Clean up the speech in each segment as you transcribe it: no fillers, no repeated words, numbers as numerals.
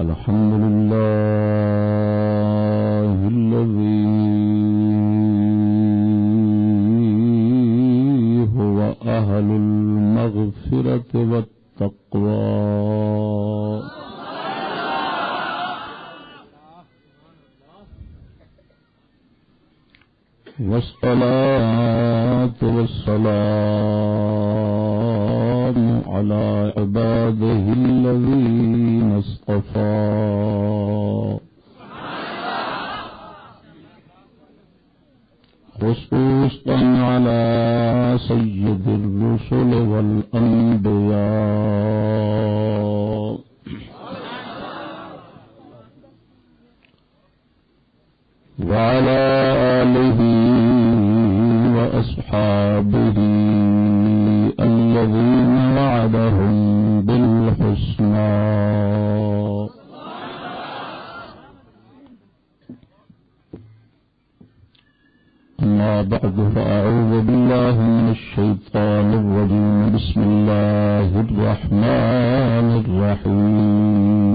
الحمد لله الذي هو أهل المغفرة والتقوى والصلاة والسلام على عباده الذين اصطفى خصوصا على سيد الرسل والأنبياء وعلى آله وأصحابه الذين وعدهم بالحسنى أما بعد فأعوذ بالله من الشيطان الرجيم بسم الله الرحمن الرحيم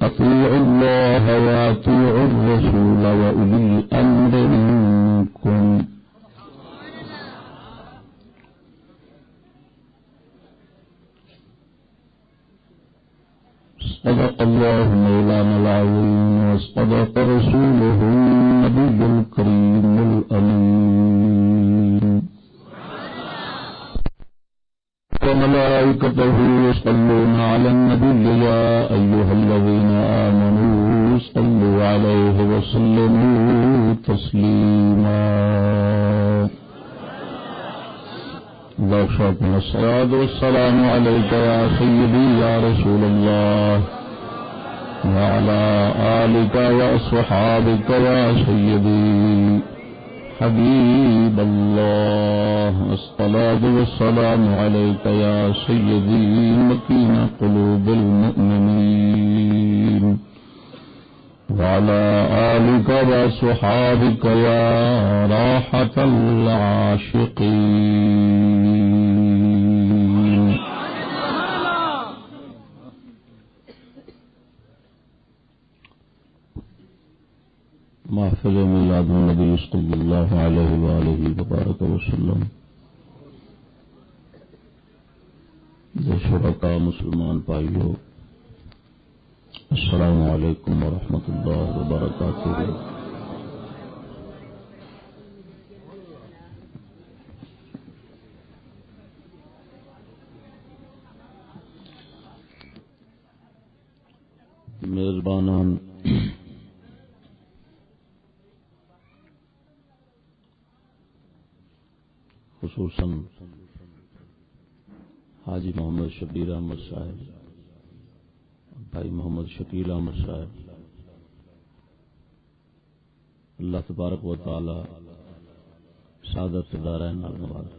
أطيعوا الله وأطيعوا الرسول وأولي الأمر منكم صدق الله مولانا العظيم وصدق رسوله النبي الكريم الأمين وملائكته يصلون على النبي يا أيها الذين آمنوا صلوا عليه وسلموا تسليما اللهم الصلاة والسلام عليك يا سيدي يا رسول الله وعلى آلك وأصحابك يا سيدي حبيب الله الصلاة والسلام عليك يا سيدي مكين قلوب المؤمنين وعلى آلك وصحابك يا راحة العاشقين محفل میلاد النبی صلی اللہ علیہ وآلہ وبارک وسلم جو شرکاء مسلمان بھائیو السلام علیکم ورحمۃ اللہ وبرکاتہ. میزبانان خصوصاً حاجی محمد شبیر احمد صاحب، بھائی محمد شکیل احمد صاحب، اللہ تبارک و تعالی سعادت دارین نال نواز.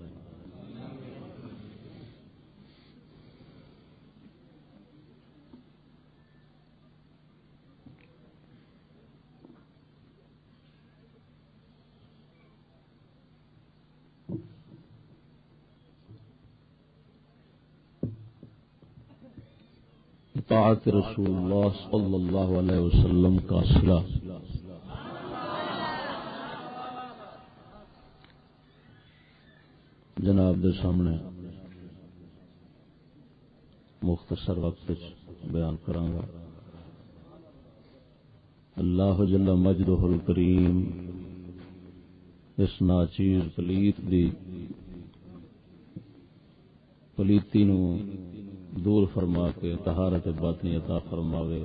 اطاعت رسول اللہ صلی اللہ علیہ وسلم کا صلہ جناب دے سامنے مختصر وقت بیان کراں گا. اللہ جل مجدہ الکریم اس ناچیز پلیت دی پلیتی نو دور فرما کے طہارت باطنی عطا فرماوے.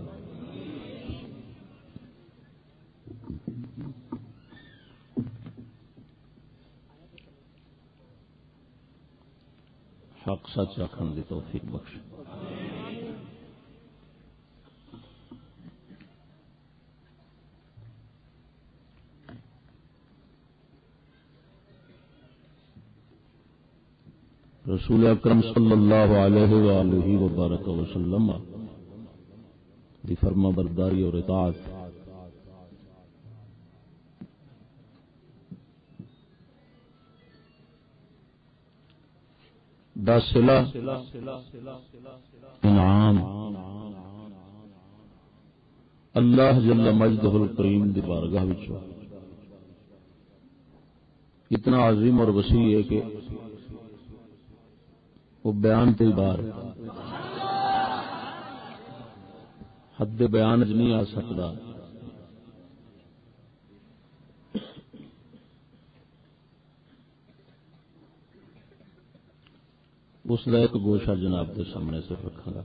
حق سچ آکھن دی توفیق بخش. رسول اکرم صلی اللہ علیہ وآلہ وبارک وسلم دی فرما برداری اور اطاعت دا صلہ انعام اللہ جل مجدہ الکریم دی بارگاہ وچوں اتنا عظیم اور وسیع ہے کہ وہ بیان تے بار حد بیان وچ نہیں آ سکتا. اس کا ایک گوشہ جناب کے سامنے سے رکھا گا.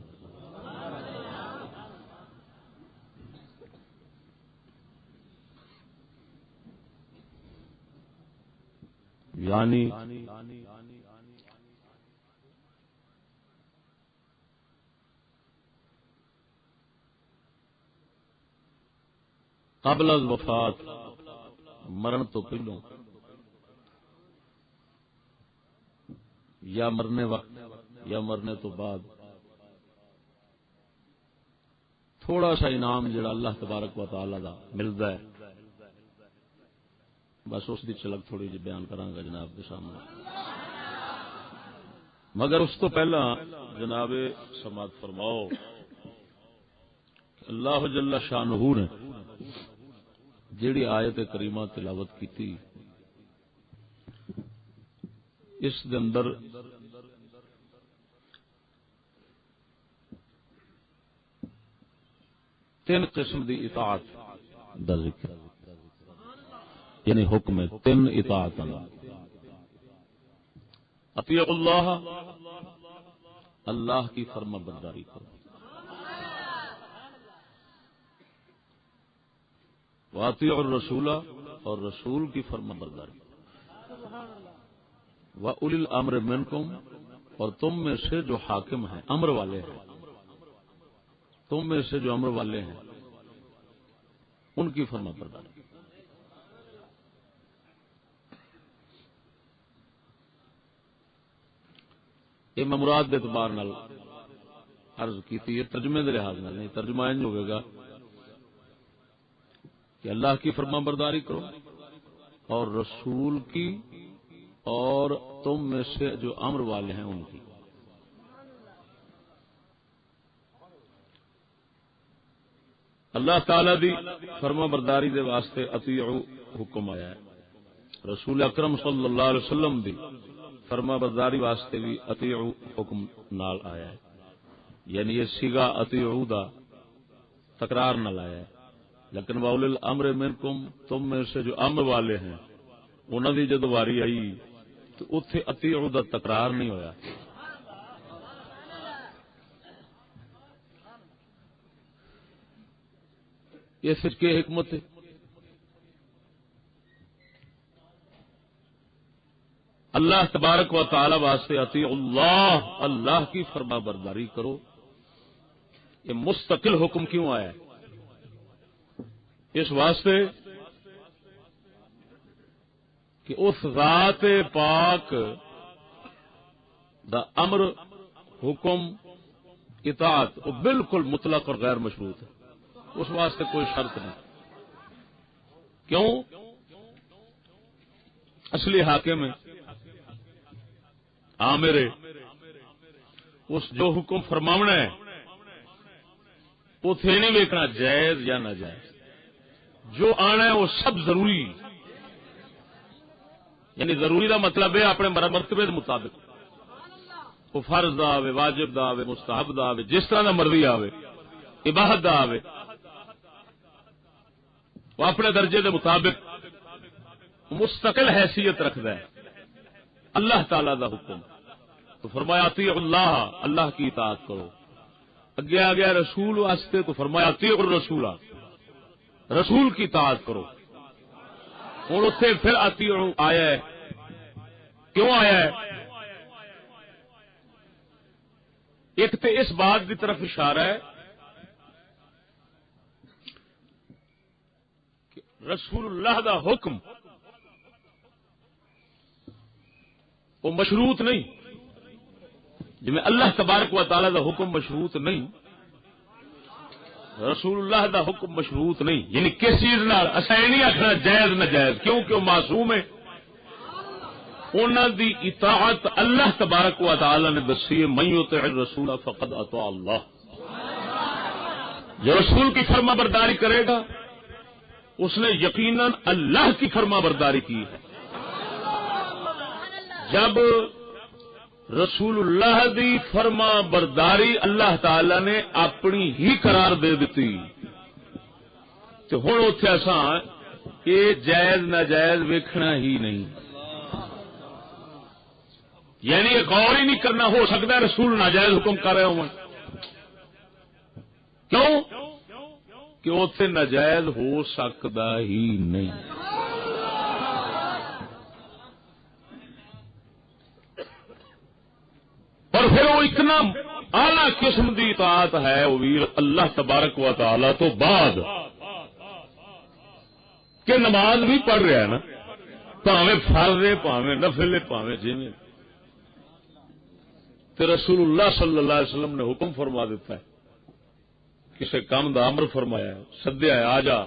یعنی قبل از وفات مرن تو پہلوں یا مرنے وقت یا مرنے تو بعد تھوڑا سا انعام جڑا اللہ تبارک و تعالی دا ملتا ہے بس اس دی چلک تھوڑی جی بیان کرانگا جناب کے سامنے. مگر اس تو پہلا جناب سماعت فرماؤ اللہ جل شانہ نے جیڑی آیت کریمہ تلاوت کی تھی اس دے اندر تین قسم دی اطاعت دا ذکر یعنی حکم ہے تین اطاعت اطیعوا اللہ اللہ کی فرما برداری کرو واطیعوا الرسول اور رسول کی فرما برداری وَأُولِي الْأَمْرِ مِنْكُمْ اور تم میں سے جو حاکم ہیں امر والے ہیں تم میں سے جو امر والے ہیں ان کی فرما برداری. یہ میں مراد کے اعتبار نال عرض کی تھی یہ ترجمے کے لحاظ نال نہیں ترجمہ انج ہوئے گا کہ اللہ کی فرما برداری کرو اور رسول کی اور تم میں سے جو امر والے ہیں ان کی. اللہ تعالی دی فرما برداری دے واسطے اطیعوا حکم آیا ہے رسول اکرم صلی اللہ علیہ وسلم دی فرما برداری واسطے بھی اطیعوا حکم نال آیا ہے. یعنی یہ صیغہ اطیعوا دا تکرار نال آیا ہے لیکن واولی الامر منکم تم میں سے جو امر والے ہیں انہاں دی جدو واری آئی تو اتھے اطیعوا دا تکرار نہیں ہویا. یہ سچ کی حکمت ہے. اللہ تبارک و تعالی واسطے اطیعوا اللہ اللہ کی فرما برداری کرو. یہ مستقل حکم کیوں آیا ہے؟ اس واسطے کہ اس ذات پاک دا امر حکم اطاعت وہ بالکل مطلق اور غیر مشروط ہے. اس واسطے کوئی شرط نہیں. کیوں؟ اصلی حاکم ہے آمر اس جو حکم فرماونا ہے وہ تھے نہیں ویکنا جائز یا ناجائز جو آنا ہے وہ سب ضروری. یعنی ضروری دا مطلب ہے اپنے مرتبے کے مطابق وہ فرض دا آوے واجب دا آوے مستحب دا آوے جس طرح دا مرضی آوے عبادت دا آوے وہ اپنے درجے کے مطابق مستقل حیثیت رکھتا ہے. اللہ تعالی دا حکم تو فرمایا اطیعوا اللہ اللہ کی اطاعت کرو. اگے آ گیا رسول واسطے تو فرمایا اطیعوا الرسول رسول کی اطاعت کرو. اور اتنے پھر اطیعوا آیا ہے. کیوں آیا ہے؟ ایک تو اس بات کی طرف اشارہ ہے کہ رسول اللہ دا حکم وہ مشروط نہیں جی میں اللہ تبارک و تعالی دا حکم مشروط نہیں رسول اللہ دا حکم مشروط نہیں. یعنی کس چیز نال اساں نہیں آخنا جائز نہ جائز کیونکہ وہ معصوم ہے انہاں دی اطاعت اللہ تبارک و تعالی نے دسی ہے، من یطع الرسول فقد اطاع اللہ، جو رسول کی فرما برداری کرے گا اس نے یقیناً اللہ کی فرما برداری کی ہے۔ جب رسول اللہ دی فرما برداری اللہ تعالی نے اپنی ہی قرار دے دیتی تو ہن اوتھے اساں یہ جائز ناجائز ویکھنا ہی نہیں، یعنی ایک غور ہی نہیں کرنا ہو سکتا ہے رسول ناجائز حکم کر رہے ہوں، کیوں کہ اوتھے ناجائز ہو سکتا ہی نہیں۔ اور پھر وہ اتنا اعلی قسم کی اطاعت ہے وہ بھی اللہ تبارک و تعالی تو بعد کہ نماز بھی پڑھ رہا ہے نا، پاویں فرض ہے پاویں نفل ہے پاویں جویں، تو رسول اللہ صلی اللہ علیہ وسلم نے حکم فرما دیتا ہے، کسی کام دا امر فرمایا ہے، سدیا ہے آ جا،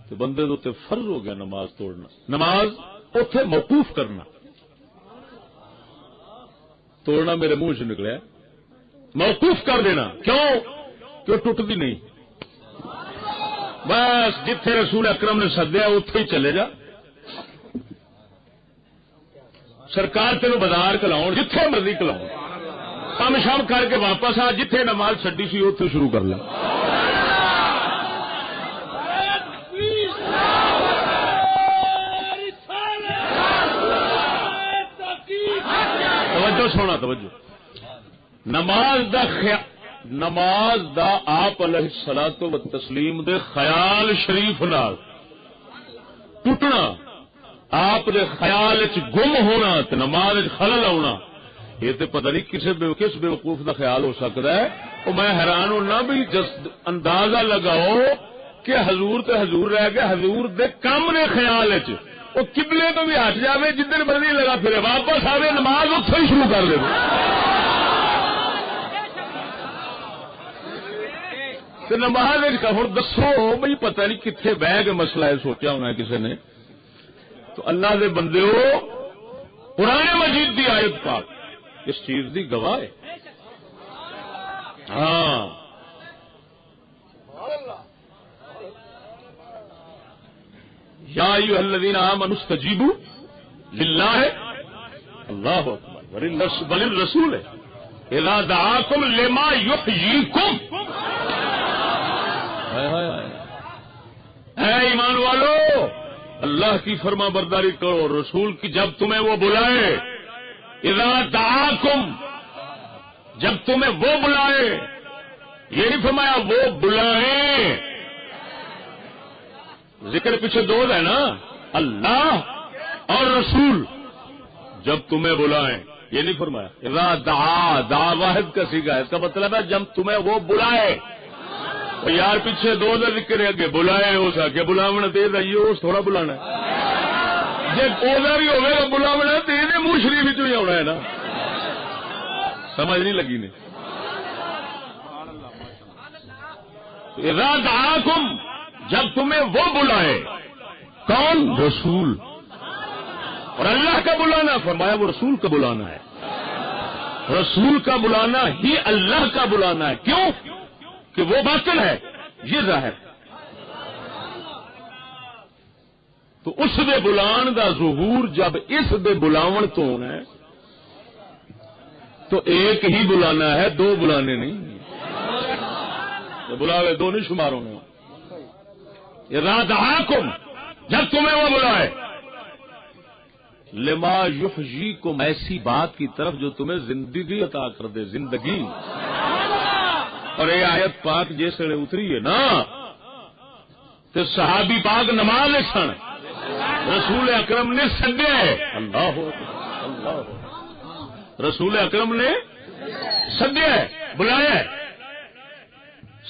تو بندے دے تے فرض ہو گیا نماز توڑنا، نماز اوتھے موقوف کرنا، توڑنا میرے منہ سے نکلیا موقوف کر دینا، کیوں کہ ٹوٹتی نہیں، بس جتھے رسول اکرم نے سدیا اتنے ہی چلے جا، سرکار تینوں بازار کلاؤ جتھے مرضی کلاؤ، کام شام کر کے واپس آ، جتھے نماز چھڈی سی اتنے شروع کر لیں۔ توجہ سونا توجہ، نماز دا آپ علیہ الصلوۃ والتسلیم دے خیال شریف نال ٹوٹنا، آپ دے خیال وچ گم ہونا تے نماز وچ خلل آنا، یہ تے پتہ نہیں کس بے وقوف دا خیال ہو سکتا ہے۔ وہ میں حیران ہونا بھی اندازہ لگاؤ کہ حضور تے حضور رہ گئے، حضور دے کم نے خیال وچ وہ قبلے تو بھی ہٹ جاوے، جدھر مرضی لگا پھرے واپس آوے، نماز اتھے ہی شروع کر دے۔ نماز ہوں دسو بھائی پتہ نہیں کتنے بہ کے مسئلہ ہے سوچا ہونا ہے کسی نے، تو اللہ دے بندے ہو قرآن مجید دی آیت پاک اس چیز دی گواہ ہے۔ ہاں یا ایھا الذین آمنوا استجیبوا للہ اللہ اکبر وللرسول اذا دعاکم لما یحییکم، اے ایمان والو اللہ کی فرما برداری کرو، رسول کی جب تمہیں وہ بلائے، اذا دعاکم جب تمہیں وہ بلائے، یہ نہیں فرمایا وہ بلائیں، ذکر پیچھے دو ہے نا، اللہ اور رسول جب تمہیں بلائیں، یہ نہیں فرمایا اذا دعا واحد کا سیگا ہے، اس کا مطلب ہے جب تمہیں وہ بلائے، یار پیچھے دو دا ذکر ہے کہ بلائے ہو سکے بلاونا تیز آئیے اس تھوڑا بلانا ہے، جب اوزا بھی ہوگا تو بلاونا تیز منہ شریف ہی آنا ہے نا، سمجھ نہیں لگی نے۔ اذا دعاکم جب تمہیں وہ بلائے، کون؟ رسول، اور اللہ کا بلانا فرمایا وہ رسول کا بلانا ہے، رسول کا بلانا ہی اللہ کا بلانا ہے، کیوں کہ وہ باطن ہے یہ ظاہر، تو اس دے بلان دا ظہور جب اس دے بلاون تو ہونا ہے تو ایک ہی بلانا ہے، دو بلانے نہیں، بلاوے دو نہیں شمار ہونے۔ اذا دعاکم جب تمہیں وہ بلائے، لما یحییکم ایسی بات کی طرف جو تمہیں زندگی عطا کر دے، زندگی۔ اور یہ آیت پاک جیسے اتری ہے نا تو صحابی پاک نماز سن، رسول اکرم نے سدیا ہے، اللہ رسول اکرم نے سدیا ہے، بلایا ہے،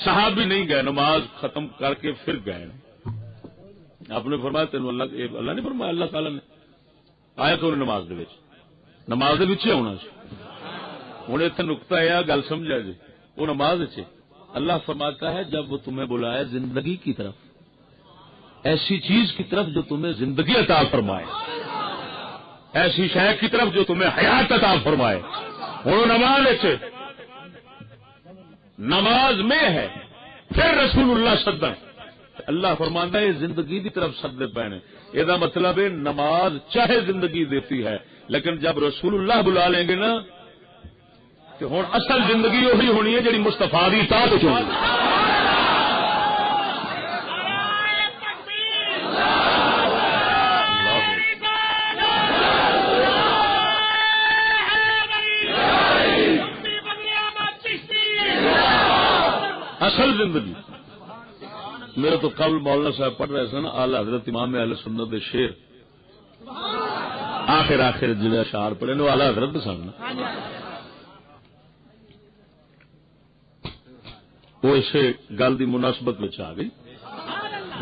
صحابی نہیں گئے، نماز ختم کر کے پھر گئے۔ آپ نے فرمایا تینوں اللہ نے فرمایا، اللہ تعالی نے آیا تو نماز دے وچ، نماز دے وچ ہونا سی۔ ہوں اتنے نقطہ ہے گل سمجھا جی، وہ نماز سے اللہ فرماتا ہے جب وہ تمہیں بلائے زندگی کی طرف، ایسی چیز کی طرف جو تمہیں زندگی عطا فرمائے، ایسی شے کی طرف جو تمہیں حیات عطا فرمائے. ہوں نماز میں ہے پھر رسول اللہ سدن. اللہ فرماندا ہے زندگی دی طرف سدے پینے. یہ مطلب ہے نماز چاہے زندگی دیتی ہے لیکن جب رسول اللہ بلا لیں گے نا تو ہوں اصل زندگی وہی ہونی ہے جی مستفا دی اطاعت ہونی. اصل زندگی. میرے تو قبل مولانا صاحب پڑھ رہے تھے نا اعلی حضرت امام اہل سنت شیر آخر جڑے اشعار پڑھے نے اعلی حضرت سن وہ اس گل کی مناسبت میں آ گئی.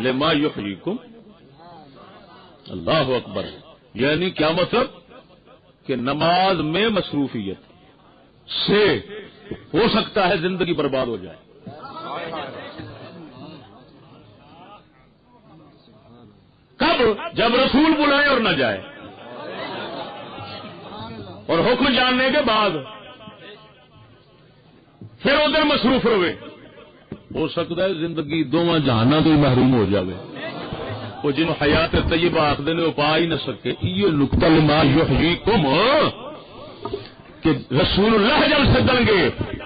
لما یحییکم اللہ اکبر. یعنی کیا مطلب کہ نماز میں مصروفیت سے ہو سکتا ہے زندگی برباد ہو جائے. کب؟ جب رسول بلائے اور نہ جائے اور حکم جاننے کے بعد پھر ادھر مصروف رہے. ہو سکتا ہے زندگی دونوں جہانوں تو محروم ہو جاوے. وہ جنہوں حیات طیبہ آخر نے وہ پا ہی نہ سکے. یہ نقطہ لما یحییکم کہ رسول اللہ جب سدن گے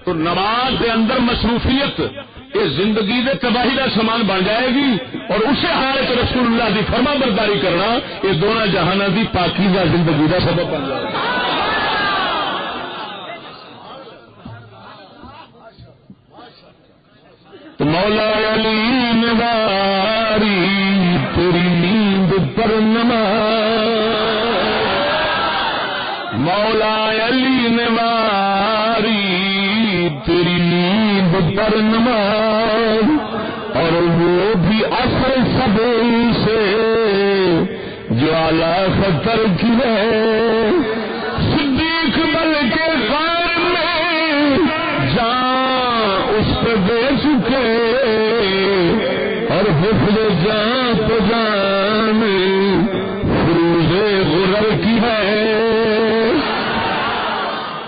تو نماز کے اندر مصروفیت یہ زندگی دے تباہی کا سامان بن جائے گی اور اسے حالت رسول اللہ کی فرما برداری کرنا یہ دونوں جہانوں کی پاکیزہ زندگی کا سبب بن جائے گا. تو مولا علی نواری تیری نیند پر نماز. مولا علی نواری تیری نیند پر نماز اور وہ بھی اثر سب سے جو اعلی خطر کی ہے. صدیق بل کے غار میں جان اس پہ دے چکے اور حفظ جان تو جان فروز غرر کی ہے.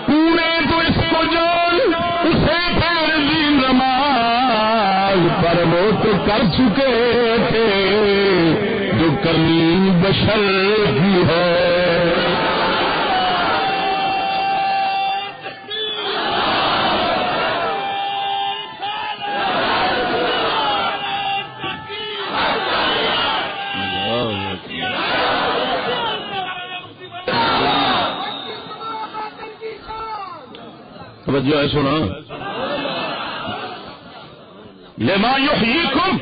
پورے تو اس کو جان اسے پھر دی نماز پر وہ تو کر چکے تھے جو کرنی بشر کی ہے. توجہ ہے سنا. لما یحییکم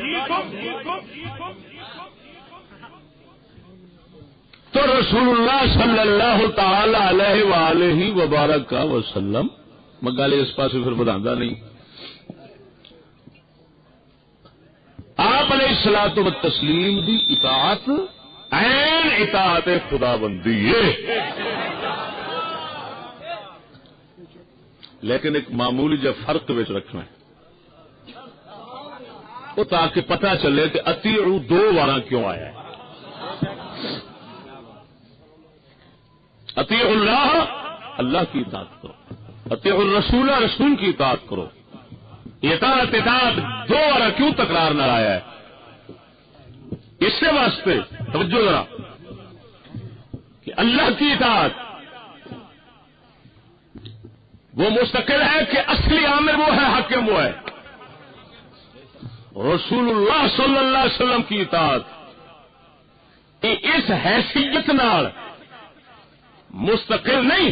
تو رسول اللہ صلی اللہ تعالی علیہ وآلہ وبارک وسلم مگالے اس پاس پھر بتانا نہیں. آپ علیہ الصلوۃ والتسلیم دی اطاعت عین اطاعت خدا بندی ہے. لیکن ایک معمولی جب فرق وچ رکھنا ہے وہ تاکہ پتہ چلے کہ اطیعوا دو بار کیوں آیا ہے. اطیعوا اللہ اللہ کی اطاعت کرو, اطیعوا الرسول رسول کی اطاعت کرو. اطاعت دو بار کیوں تکرار نہ آیا ہے؟ اس سے واسطے توجہ ذرا کہ اللہ کی اطاعت وہ مستقل ہے کہ اصلی عامر وہ ہے, حاکم وہ ہے. رسول اللہ صلی اللہ علیہ وسلم کی اطاعت اس حیثیت نال مستقل نہیں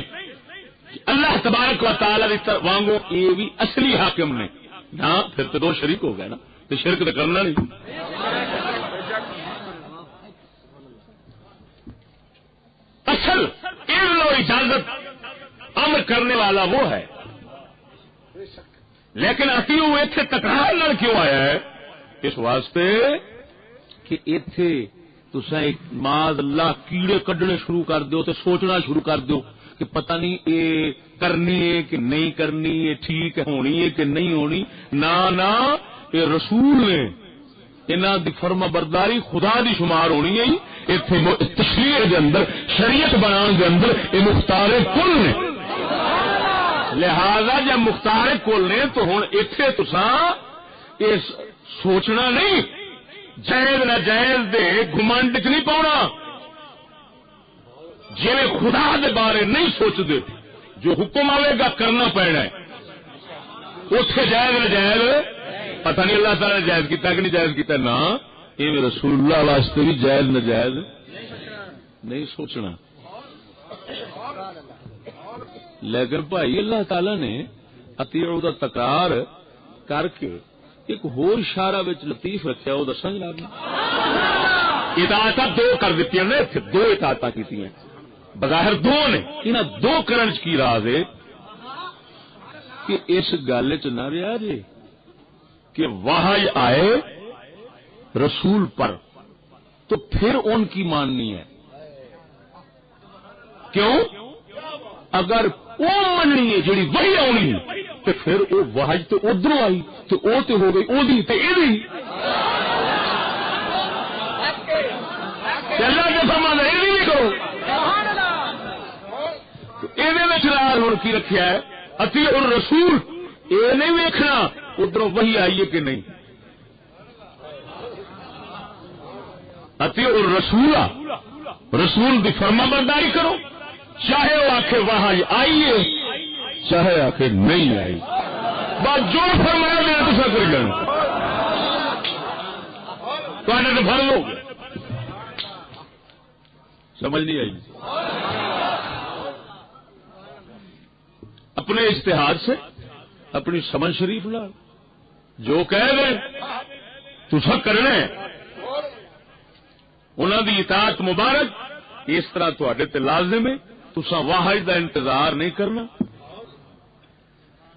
کہ اللہ تبارک و تعالی وانگو یہ بھی اصلی حاکم نے. نہ پھر تو دو شریک ہو گئے نا, تو شرک تو کرنا نہیں. اصل علم و اجازت امر کرنے والا وہ ہے. لیکن اطیعوا اتنے تکرار نال کیوں آیا ہے؟ اس واسطے کہ اتنے تسا معاذ اللہ کیڑے کڈنے شروع کر دو تو سوچنا شروع کر دو کہ پتہ نہیں یہ کرنی ہے کہ نہیں کرنی, یہ ٹھیک ہونی ہے کہ نہیں ہونی. نہ یہ رسول نے انہاں دی فرما برداری خدا دی شمار ہونی ہے. ایتھے تشریع دے اندر شریعت بنان دے اندر یہ مختار کل نے. لہذا جب مختار کل نے تو ہن ایتھے تساں یہ سوچنا نہیں جائز ناجائز دے گھمنڈ چ نہیں پاؤنا. جی خدا دے بارے نہیں سوچتے جو حکم آئے گا کرنا پینا ہے. اتے جائز ناجائز پتہ نہیں اللہ تعالی نے جائز کیتا کہ نہیں جائز کیتا نا. یہ رسول اللہ واسطے بھی جائز ناجائز نہیں سوچنا. لیکن بھائی اللہ تعالی نے اطیعوا دا تکرار کر کے ایک ہور اشارہ وچ لطیف رکھیا وہ دساں جناب. اطاعت دو کر دیتی نے, دو اطاعت کیتی ہیں بظاہر دو نے. انہاں دو کرن کی راز ہے کہ اس گل چ نہ رہا جی کہ وحی آئے رسول پر تو پھر ان کی ماننی ہے. کیوں؟ اگر وہ مننی ہے جڑی وحی آنی ہے تو پھر وہ وحی تو ادھر آئی تو وہ تو ہو گئی وہ دی تے ایدی. اللہ کے فرمان ہے یہ کرو. یہ ہوں کی رکھا ہے اتی اور رسول یہ نہیں ویکھنا ادھر وہی آئیے کہ نہیں. اتی اور رسول دی فرما برداری کرو چاہے وہ آخے وہاں آئیے چاہے آخے نہیں آئی. بس جو فرمایا میرا تو کر لینا تو بھر لو. سمجھ نہیں آئی. اپنے اشتہار سے اپنی سمجھ شریف لا جو کہہ دیں تو سب کرنا ہے. انہوں دی اطاعت مبارک اس طرح تے لازم ہے. تسا واحد کا انتظار نہیں کرنا.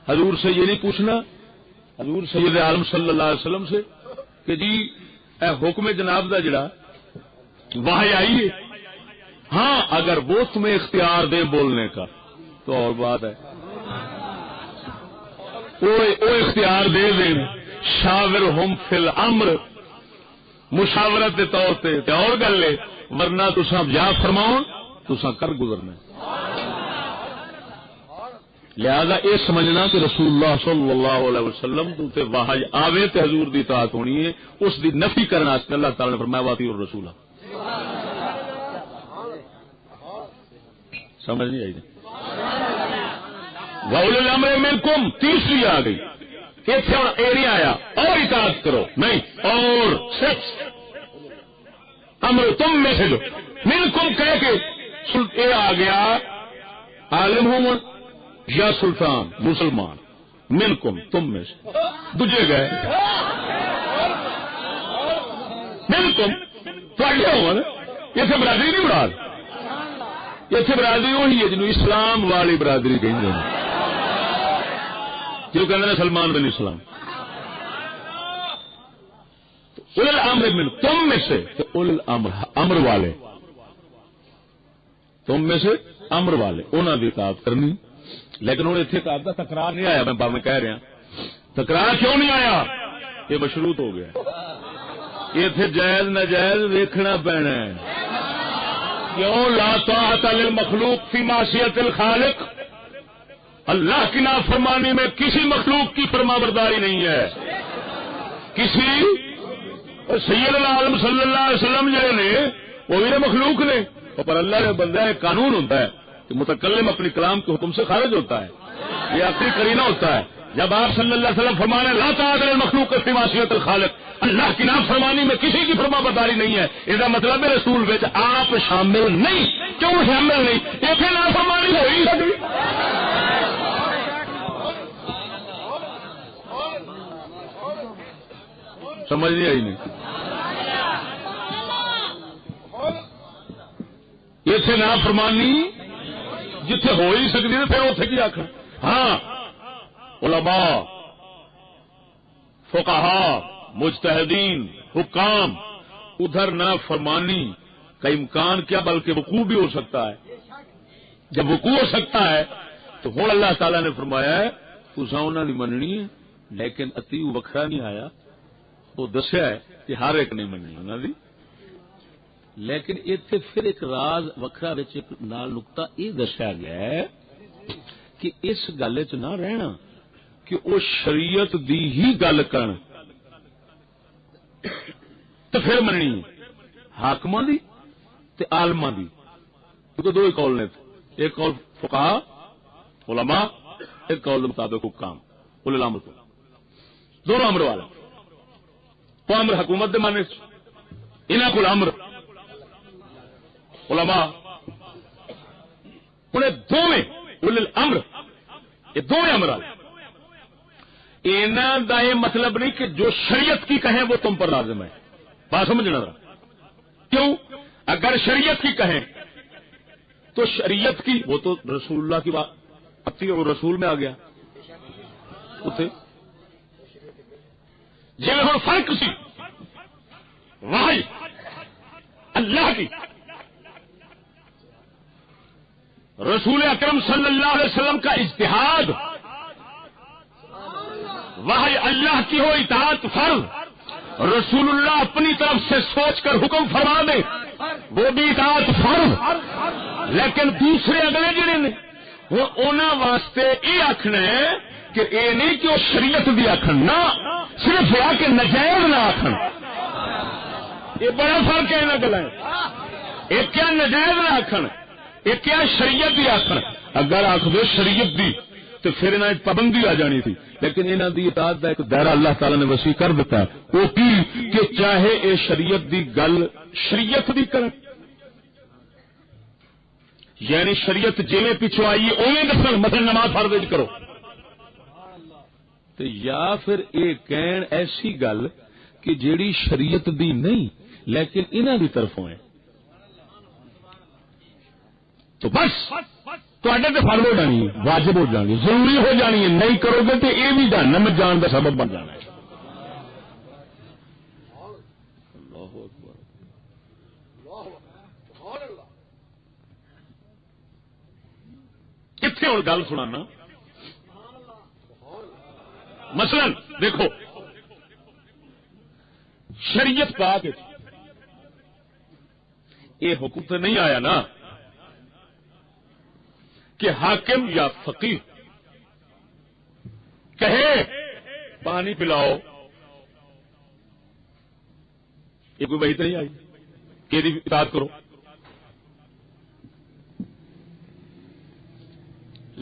حضور سے یہ نہیں پوچھنا حضور سید عالم صلی اللہ علیہ وسلم سے کہ جی اے حکم جناب دا جڑا واحد آئی ہے. ہاں اگر وہ تمہیں اختیار دے بولنے کا تو اور بات ہے. وہ اختیار دے دیں شاورہم فی الامر مشاورت کے طور پہ اور گل ہے. ورنہ تساں جا فرماؤ تساں کر گزرنا. لہذا یہ سمجھنا کہ رسول اللہ صلی اللہ علیہ وسلم تے واحد آوے تے حضور دی اطاعت ہونی ہے. اس دی نفی کرنا اللہ تعالی نے فرمایا واطیعوا الرسول. سمجھ نہیں آئی. وَأُولِي الْأَمْرِ مِنْكُمْ تیسری آ گئی. اتنے ہوں یہ نہیں آیا اور اطاعت کرو نہیں اور صرف امر تم میں سے جو منکم کہہ کے یہ آ گیا عالم ہوں یا سلطان مسلمان منکم تم میں سے دوجے گئے منکم یہ سے برادری نہیں بڑھا یہ سے برادری وہی ہے جنہوں اسلام والی برادری کہیں گے جو کہتے ہیں سلمان بن اسلام. اول الامر من تم میں سے تو اول الامر امر والے تم میں سے امر والے انہوں نے اطاعت کرنی. لیکن انہوں نے اتنے اطاعت کا تکرار نہیں آیا. میں کہہ رہا تکرار کیوں نہیں آیا؟ یہ مشروط ہو گیا. یہ اتنے جائز ناجائز دیکھنا پینا ہے. کیوں؟ لا طاعت للمخلوق فی معصیت الخالق. اللہ کی نافرمانی میں کسی مخلوق کی فرما برداری نہیں ہے. کسی سید العالم صلی اللہ علیہ وسلم جو نے وہ بھی مخلوق نے پر اللہ نے بندہ ایک قانون ہوتا ہے کہ متکلم اپنی کلام کے حکم سے خارج ہوتا ہے. یہ اپنی کرینہ ہوتا ہے. جب آپ صلی اللہ علیہ وسلم فرمانے لا طاعت للمخلوق فی معصیت الخالق اللہ کی نافرمانی میں کسی کی فرما برداری نہیں ہے. اس کا مطلب ہے رسول وچ آپ شامل نہیں. کیوں شامل نہیں؟ ایسے نافرمانی ہو ہی سکتی. سمجھ نہیں آئی نہیں. اتنے نافرمانی جتھے ہو ہی سکتی ہے پھر اتنے کی آخر. ہاں علماء فقہاء مجتہدین حکام ادھر نافرمانی کا امکان کیا بلکہ وقوع بھی ہو سکتا ہے. جب وقوع ہو سکتا ہے تو ہوں اللہ تعالیٰ نے فرمایا ہے تساں انہاں دی مننی ہے لیکن اطیعوا وکھرا نہیں آیا. وہ دسیا ہے کہ ہر ایک نہیں مننی انہوں دی، لیکن اتنے پھر ایک راز وکھرا نال نقطہ یہ دسیا گیا ہے کہ اس گل چ نہ رہنا کہ وہ شریعت دی ہی گل کرن تو پھر مننی حاکماں دی تے عالماں دی، کیونکہ دو ہی قول نے، ایک قول فقہاء علماء، ایک قول مطابق حکام اولی الامر کو، دونوں امر والا تو امر حکومت دے معنی انہاں کول امر علماء، انہیں دوویں اولی الامر، یہ دوویں امر والے، انہاں دا یہ مطلب نہیں کہ جو شریعت کی کہیں وہ تم پر لازم ہے، بات سمجھنا ذرا، کیوں؟ اگر شریعت کی کہیں تو شریعت کی وہ تو رسول اللہ کی بات اتی اور رسول میں آ گیا اتنے جی ہوں فرق سی وحی اللہ کی، رسول اکرم صلی اللہ علیہ وسلم کا اجتہاد، وحی اللہ کی ہو اطاعت فرض، رسول اللہ اپنی طرف سے سوچ کر حکم فرما دے وہ بھی اطاعت فرض، لیکن دوسرے اگلے جڑے نے وہ انہاں واسطے یہ آخنا ہے کہ یہ نہیں کہ وہ شریعت بھی آخن، نہ صرف یہ کہ نجائز نہ آخن، یہ بڑا فرق ہے انہاں گلاں، ایک کیا نجائز نہ آخن، ایک کیا شریعت بھی آخن، اگر آخ دو شریعت دی تو پھر انہاں پابندی آ جانی تھی، لیکن انہاں دی اطاعت دا ایک دائرہ اللہ تعالی نے وسیع کر دیتا ہے، وہ کی کہ چاہے اے شریعت دی گل شریعت دی کرن، یعنی شریعت جویں پچھو آئی اویں دسن، مثلا نماز فرض کرو، تو یا پھر یہ کہن ایسی گل کہ جیڑی شریعت دی نہیں لیکن انہاں دی طرفوں ہے، تو بس تے فرض ہو جانی ہے، واجب ہو جانی ہے، ضروری ہو جانی ہے، نہیں کرو گے تو یہ بھی جہنم جان کا سبب بن جانا ہے۔ کتنے اور گل سنانا، مثلا دیکھو شریعت پاک یہ حکم تو نہیں آیا نا کہ حاکم یا فقیہ کہے پانی پلاؤ، یہ کوئی وحی تو نہیں آئی کہ اطاعت کرو،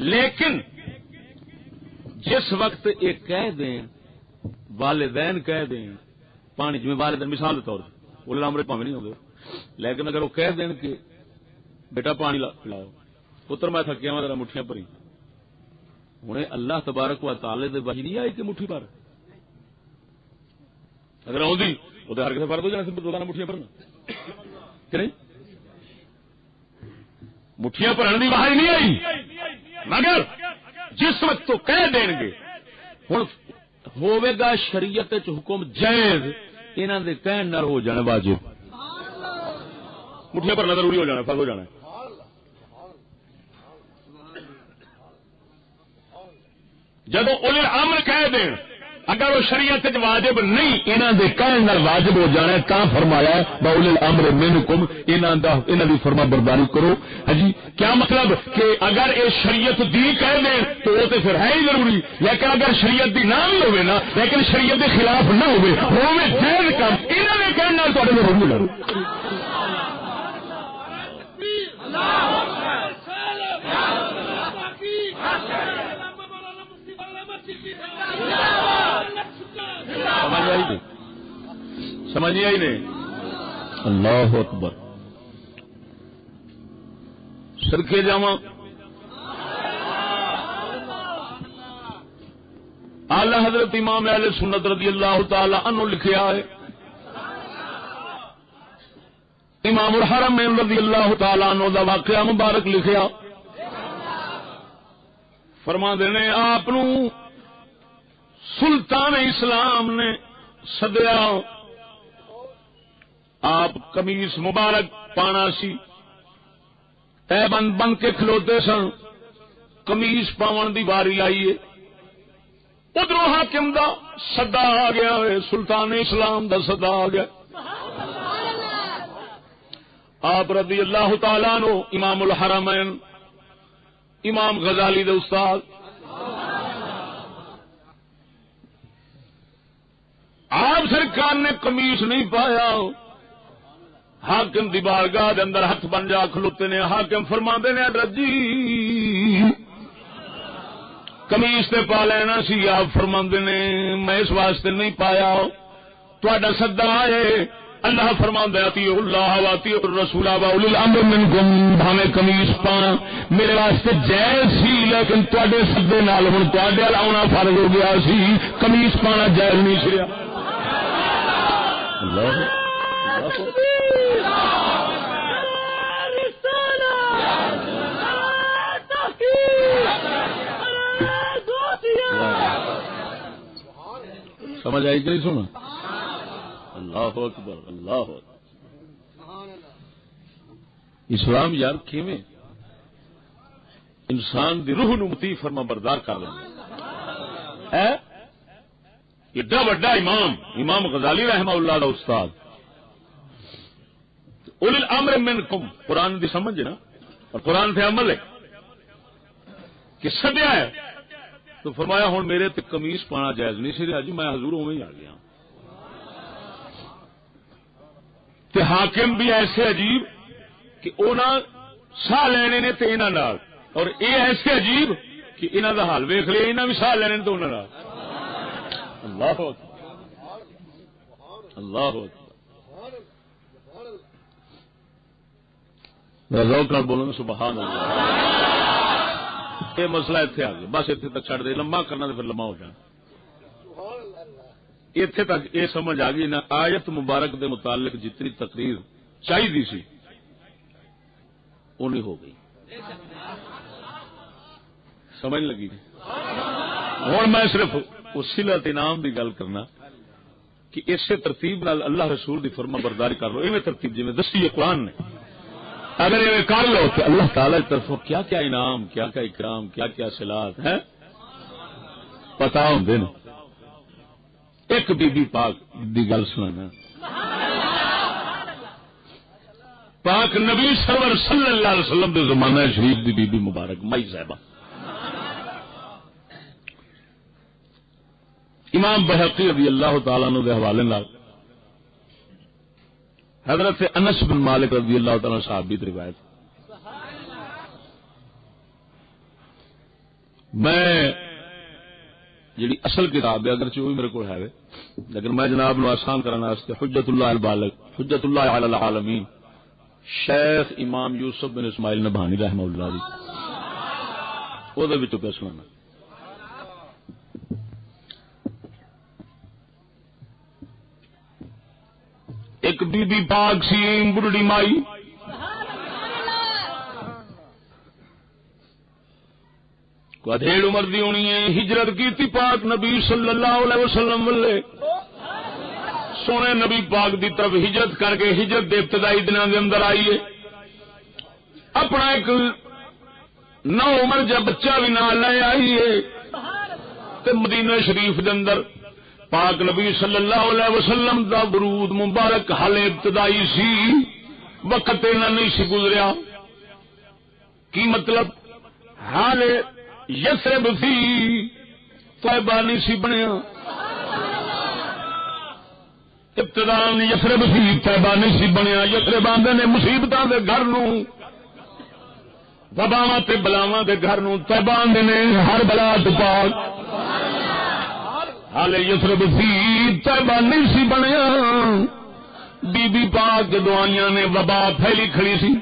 لیکن جس وقت یہ کہہ دیں والدین کہہ دیں پانی جی والدین مثال کے طور پر وہ لامرے پاویں نہیں ہوگے، لیکن اگر وہ کہہ دیں کہ بیٹا پانی پلاؤ، پتر میں تھکیا ہوں ذرا مٹھیاں بھری، ہوں اللہ تبارک و تعالی دے وحی نہیں آئی کہ مٹھی بھر، اگر آؤں وہ ہر کسی فرض ہو جانا روزانہ مٹھیاں بھرنا کہ نہیں، مٹھیاں بھرن کی وحی نہیں آئی، مگر جس وقت تو کہہ دیں گے ہوں ہوے گا شریعت حکم جائز، انہاں دے کہن نال ہو جانا واجب، مٹھیاں بھرنا ضروری ہو جانا، فرض ہو جانا، جب اولی الامر کہہ دیں اگر وہ شریعت واجب نہیں انہاں دے کہن نال واجب ہو جانا ہے، کہاں فرمایا ہے اولی الامر منکم، انہاں دی فرما برداری کرو، ہاں جی کیا مطلب کہ اگر یہ شریعت دی کہہ دیں تو وہ تو پھر ہے ہی ضروری، لیکن اگر شریعت دی نہ بھی ہوئے نا لیکن شریعت کے خلاف نہ ہوئے جائز کام انہاں دے کہن نال تہاڈے ضروری لگو۔ سمجھ نہیں آئی نہیں؟ اللہ اکبر، سرکے جاواں اعلی حضرت امام اہل سنت رضی اللہ تعالی عنہ لکھیا ہے، امام الحرمین رضی اللہ تعالی عنہ دا واقعہ مبارک لکھیا، فرما دینے آپ سلطان اسلام نے سدیا، آپ قمیص مبارک پانا سی، اے بند بن کے کھلوتے سن، قمیص پاون دی باری آئی ہے، ادھر حاکم دا صدا آ گیا ہے، سلطان اسلام دا صدا آ گیا. آپ رضی اللہ تعالیٰ عنہ امام الحرمین امام غزالی دے استاد آپ سرکار نے قمیص نہیں پایا، حاکم دی بارگاہ دے اندر ہاتھ بن جا کھلوتے نے. حاکم فرماندے نے رجی قمیص تے پا لینا سی. آپ فرماندے نے میں اس واسطے نہیں پایا، تہاڈا صدا ہے. اللہ فرماندا ہے اطیعوا اللہ واطیعوا الرسول واولی الامر منکم. بھاویں قمیص پانا میرے واسطے جائز سی، لیکن تواڈے صدے نال ہن تواڈے ال آنا فرض ہو گیا سی. قمیص پانا جائز نہیں سی. اللہ سمجھ آئی کہ نہیں سنا؟ اللہ اکبر اللہ اکبر. اسلام یار کیویں انسان دی روح نو مطیع فرما بردار کر لینا ہے. ایڈا وڈا امام غزالی رحمہ اللہ دا استاد اولی الامر منکم. قرآن دی سمجھ نا، اور قرآن سے عمل ہے کہ سدیا ہے تو فرمایا ہوں میرے تے قمیص پانا جائز نہیں سی. جی میں حضور اوویں ہی آ گیا. تے حاکم بھی ایسے عجیب کہ انہاں ساہ لینے نے تے انہاں نال، اور اے ایسے عجیب کہ انہاں دا حال ویکھ لیا انہاں بھی ساہ لینے تے انہاں نال. اللہ اللہ ذوق نال بولو سبحان اللہ. یہ مسئلہ اتنے آ گیا، بس اتنے تک چھڑ دے. لمبا کرنا تو پھر لمبا ہو جانا. اتنے تک یہ سمجھ آ گئی نا آیت مبارک دے متعلق جتنی تقریر چاہیے سی اونی ہو گئی. سمجھ لگی ہوں میں صرف اس صلت انعام کی گل کرنا کہ اسی ترتیب نال اللہ رسول دی فرما برداری کر لو. ایویں ترتیب جی دسی ہے قرآن نے، اگر یہ کر لو تو اللہ تعالی کی طرف کیا کیا انعام، کیا کیا اکرام، کیا کیا صلات ہیں پتا ہوں نا. ایک بی بی پاک دی گل سنانا. پاک نبی سرور صلی اللہ علیہ وسلم دے زمانہ شریف دی بی بی مبارک مائی صاحبہ امام بہقی رضی اللہ تعالیٰ عنہ دے حوالے نال حضرت انس بن مالک رضی اللہ تعالیٰ صحابی کی روایت. میں جڑی اصل کتاب ہے اگرچہ وہ میرے کو ہے لیکن میں جناب نو آسان کرنا واسطے حجت اللہ البالغ حجت اللہ علی العالمین شیخ امام یوسف بن اسماعیل نبہانی رحمہ اللہ دی او دے وچوں پہ سنانا. ایک بی بی پاک سی بڑھڑی مائی کو ادھیڑ عمر دی ہونی ہے. ہجرت کی تھی پاک نبی صلی اللہ علیہ وسلم والے سونے نبی پاک دی طرف ہجرت کر کے ہجرت دے ابتدائی دنوں دے اندر آئی ہے. اپنا ایک نو عمر جا بچہ بھی نال لے آئی ہے تے مدینہ شریف دے اندر پاک نبی صلی اللہ علیہ وسلم دا درود مبارک حال ابتدائی سی، وقت انہاں نہیں سی گزریا. کی مطلب حال یثرب سی طیبہ نہیں سی بنیا. ابتدا یثرب سی طیبہ نہیں سی بنیا. یثرب آندے نے مصیبتاں دے گھر نو، وباواں تے بلاواں دے گھر نو. طیبہ آندے نے ہر بلا تو پاک. حال یثرب سی طیبہ نہیں سی بنیا. بی بی پاک دعائیاں نے وبا پھیلی کھڑی سی.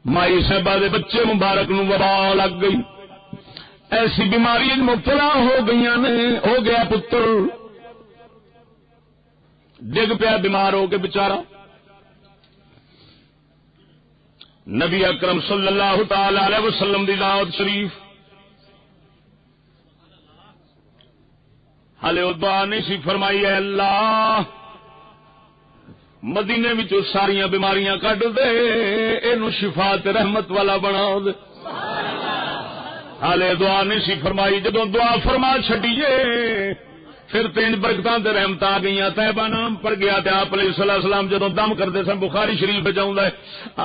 مائی صاحبہ دے بچے مبارک نو وبا لگ گئی. ایسی بیماری مبتلا ہو گئی نے. ہو گیا پتر ڈگ پیا بیمار ہو کے بچارا. نبی اکرم صلی اللہ تعالی علیہ وسلم دی دعوت شریف ہالے وہ دعا نہیں سی فرمائی ہے اللہ مدینے وچ ساریاں بیماریاں کڈ دے اینو شفا تے رحمت والا بنا دے. حالے دعا نہیں سی فرمائی، جدوں دعا فرما چھڈیے پھر تین برکتاں تے رحمتاں آ گئیاں، طیبہ نام پڑ گیا تے آپ علیہ السلام جدوں دم کرتے سن، بخاری شریف وچ آوندا ہے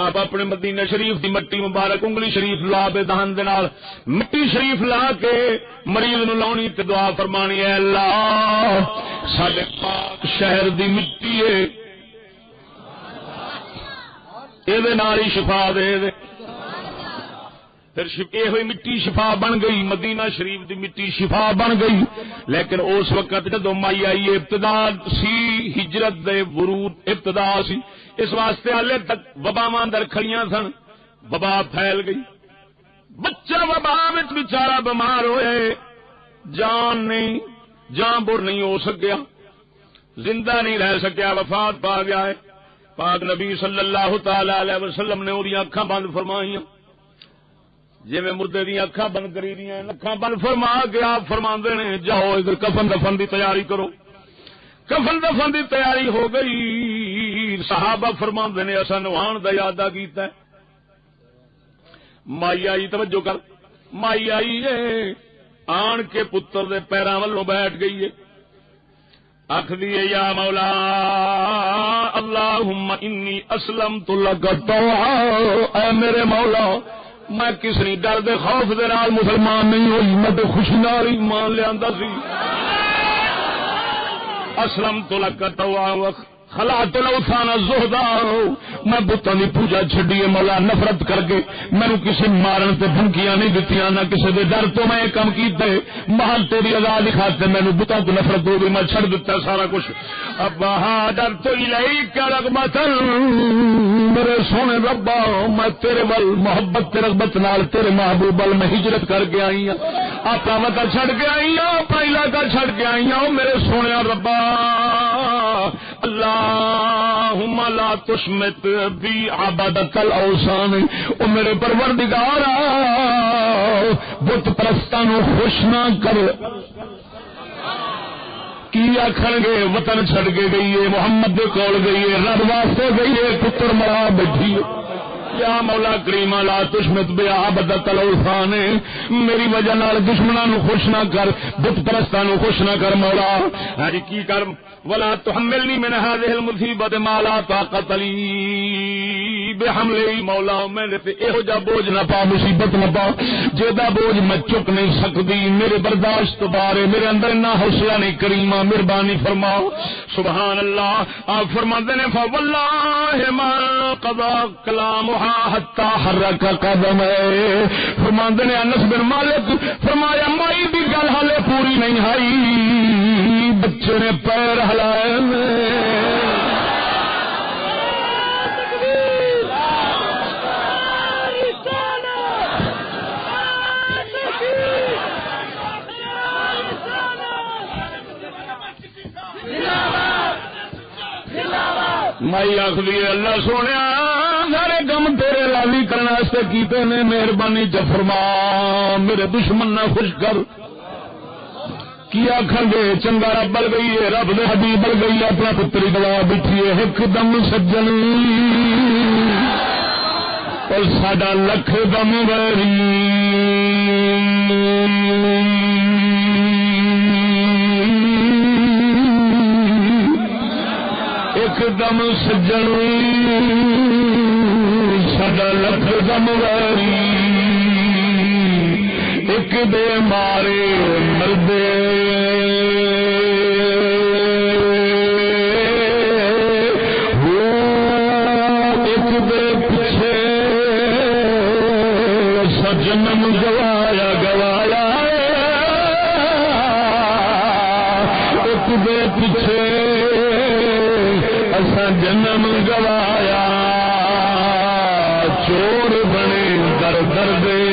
آپ اپنے مدینہ شریف دی مٹی مبارک انگلی شریف لا کے دہن دے نال مٹی شریف لا کے مریض نو لاونی تے دعا فرمانی ہے اللہ ساڈے پاک شہر دی مٹی ہے اے نال ہی شفا دے دے، پھر یہ ہوئی مٹی شفا بن گئی، مدینہ شریف دی مٹی شفا بن گئی۔ لیکن اس وقت جدو مائی آئی ابتدا سی ہجرت دے ورود ابتدا سی، اس واسطے ہالے تک وباواں اندر کھڑیاں سن، وبا پھیل گئی، بچہ وبا وچ بیچارہ بیمار ہوئے، جان نہیں جان بر نہیں ہو سکیا، زندہ نہیں رہ سکیا، وفات پا گیا ہے۔ پاک نبی صلی اللہ تعالی علیہ وسلم نے اودیاں اکھاں بند فرمائیاں، جی میں مردے دیا اکھاں بند کری دیا، اکھاں بند فرما کے آپ فرماندے نے جاؤ ادھر کفن دفن دی تیاری کرو۔ کفن دفن دی تیاری ہو گئی، صحابہ فرماندے نے اساں نوہان دا یادہ کیتا ہے۔ مائی آئی، توجہ کر، مائی آئی ہے آن کے پتر دے پیراں ولوں بیٹھ گئی ہے، آکھدی ہے یا مولا اللہم انی اسلمت لک طوعا، اے میرے مولا میں کسی ڈر دے خوف دے نال مسلمان نہیں ہوئی، میں تو خوشی نال ایمان لیاندا سی۔ اسلمت لک طوعا خلعت الاوثان الزہدا، میں بتاں دی پوجا چھڈی ہے مولا نفرت کر کے، مینوں کسی مارن تے دھمکیاں نہیں دتیاں، نہ کسی دے ڈر تو میں کام کیتے، محل تیری رضا دی خاطر مینوں بتاں تو نفرت ہو گئی، میں چھڈ دتا سارا کچھ۔ اب ڈر تو الیک رغبۃ، میرے سونے ربا میں تیرے ول محبت تے رغبت نال تیرے محبوب ول میں ہجرت کر کے آئی ہوں، اپنا وطن چھڈ کے آئی ہوں، اپنا علاقہ چھڈ کے آئی ہوں، میرے سونے ربا اللہم لا تشمت بی عبادت الاوثان، او میرے پروردگارا بت پرستاں نو خوش نہ کر۔ کی آکھن گے وطن چھڈ کے گئی ہے، محمد دے کول گئی ہے، رب واسطے گئی ہے، پتر مرا بیٹھی ہے۔ یا مولا کریما لا تشمت بی عبادت الاوثان، میری وجہ نال دشمناں نو خوش نہ کر، بت پرستاں نو خوش نہ کر مولا۔ ہاں جی کی کر ولا تحملنی من هذه المصیبت ما لا طاقت لی بحملہ، مولا میرے تے ایہو جا بوجھ نہ پا، مصیبت نہ پا جیدا بوجھ میں چک نہیں سکتی، میرے برداشت تو باہر ہے، میرے اندر نہ حوصلہ نہیں، کریمہ مہربانی فرماؤ۔ سبحان اللہ، آپ فرماتے ہیں فواللہ ما قضا کلامها حتى حرک قدمہ، فرماتے ہیں انس بن مالک فرمایا مائی دی گل حالے پوری نہیں آئی، بچے نے پیر ہلائے، مائی آخری اللہ سونے سارے گم تیرے لالی کرنے واسطے کیتے نے، مہربانی چ فرما میرے دشمن نہ خوش کر۔ کی آخر گے چنگا رب بل گئی ہے، رب دے حبیب بل گئی ہے، اپنا پتری گلا بیٹھی ہے، ایک دم سجن اور ساڈا لکھ دم ویری، ایک دم سجن ساڈا لکھ دم ویری، ایک دے مارے مردے ایک دے پیچھے سجنم گوایا گوایا، ایک دے پیچھے اسا جنم گوایا، چور بنے در در دے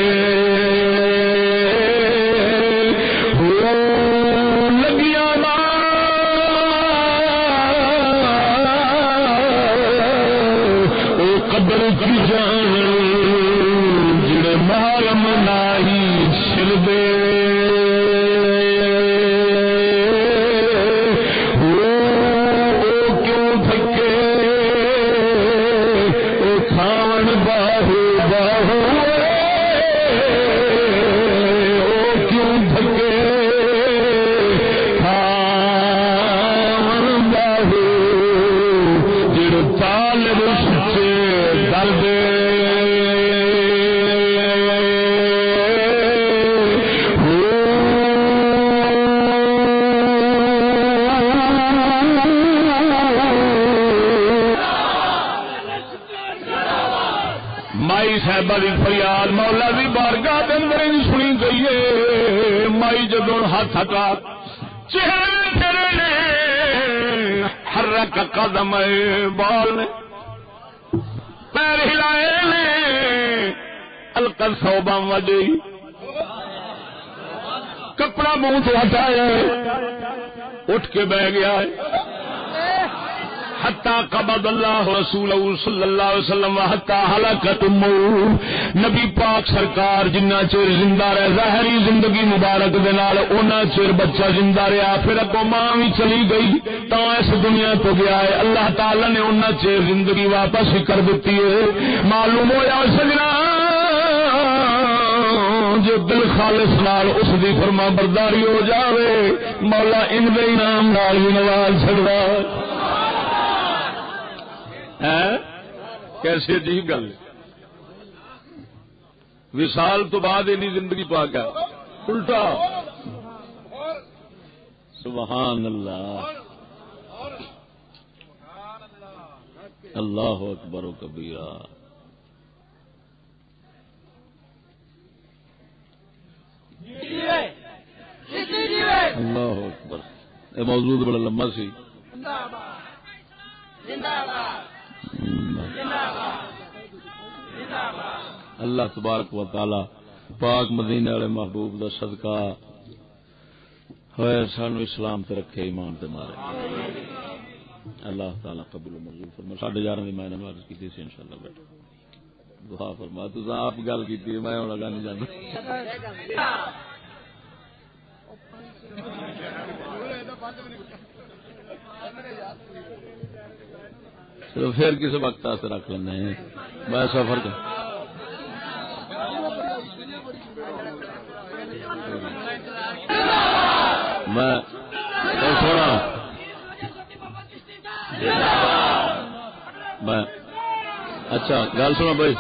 صاحبہ دی فریاد مولا دی بارگاہ دے اندر سنی گئی ہے. مائی جدوں ہاتھ ہٹا چہرے تیرے نے حرک قدم بال نے پیر ہلائے نے القل صوبہ وجی کپڑا منہ سے ہٹایا اٹھ کے بہ گیا ہے. حتی قبض اللہ رسولہ صلی اللہ علیہ وسلم حتی حلقت امہ نبی پاک سرکار جنہ چیر زندہ رہے ظاہری زندگی مبارک دے نال اونا چیر بچہ زندہ رہا پھر اگوں ماں بھی چلی گئی تا اس دنیا تو گیا ہے. اللہ تعالی نے اونا چیر زندگی واپس ہی کر دیتی ہے. معلوم ہویا سجنا جو دل خالص نال اس دی فرما برداری ہو جاوے مولا ان دے انعام نال بھی نواز چھڑدا ہے. کیسے عجیب گل وصال تو بعد انی زندگی پا گیا الٹا. سبحان اللہ اللہ اکبر و کبیرہ. اللہ اکبر. یہ موضوع بڑا لمبا سی. اللہ تبارک و تعالی پاک مدینے والے محبوب دا صدقہ ہوئے سانو اسلام تے رکھے ایمان تے مارے. اللہ تعالی قبول و منظور فرما. 11:30 دی میں نے عرض کی تھی انشاءاللہ بیٹھو دعا فرما. تو آپ گل کی میں ہوں لگا نہیں جانا. چلو پھر کسی وقت آتے رکھ لینا ہے. میں سفر کا میں سونا میں اچھا گل سنا بھائی.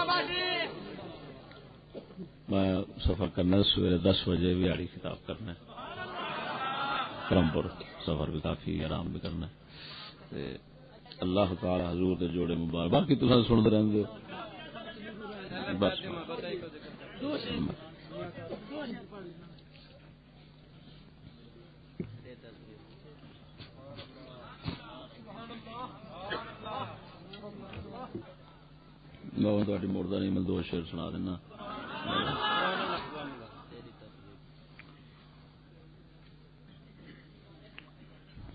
میں سفر کرنا سویرے 10 بجے ویاڑی خطاب کرنا کرمپور. سفر بھی کافی آرام بھی کرنا. اللہ تعالی حضور دے جوڑے مبارک. باقی تو سنتے رہتے بس. میں تھوڑی مڑتا نہیں. میں 2 شعر سنا دینا.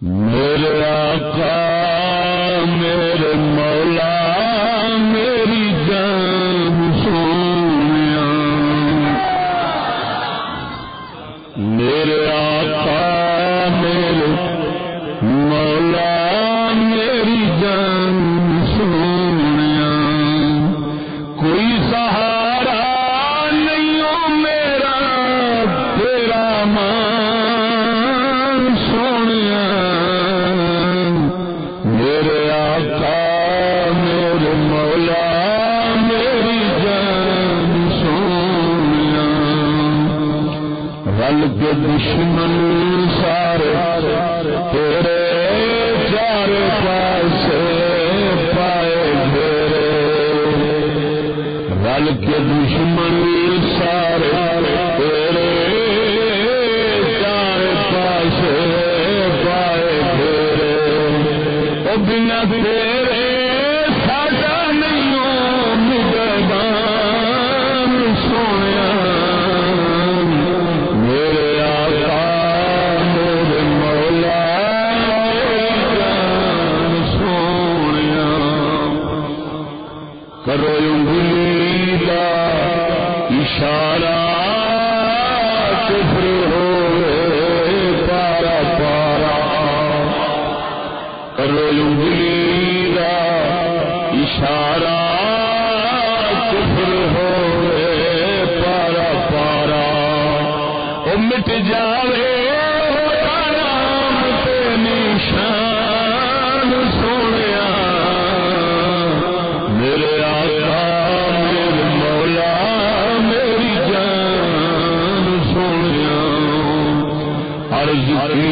میرے آقا میرے مولا میری جان سونیا میرے آقا میرے مولا میری جان سونیا کوئی سہارا نہیں ہو میرا تیرا مان سونیا میرے آقا میرے مولا میری جان سونیا رل کے دشمن سارے تیرے چار پاسے پائے گھیرے رل کے دشمن سارے تیرے چار پاسے پائے گھیرے او بنا تیرے ساڈا نہیں ہو نگہبان سونیا میرے آقا میرے مولا جان سونیا کرو انگلی دا اشارہ کفر ہوئے پارا پارا کرو انگلی دا اشارہ کفر ہوئے پارا پارا او مٹ جاوے رام تے نشان سونیا میرے آقا میرے مولا میری جان سونیا عرض کی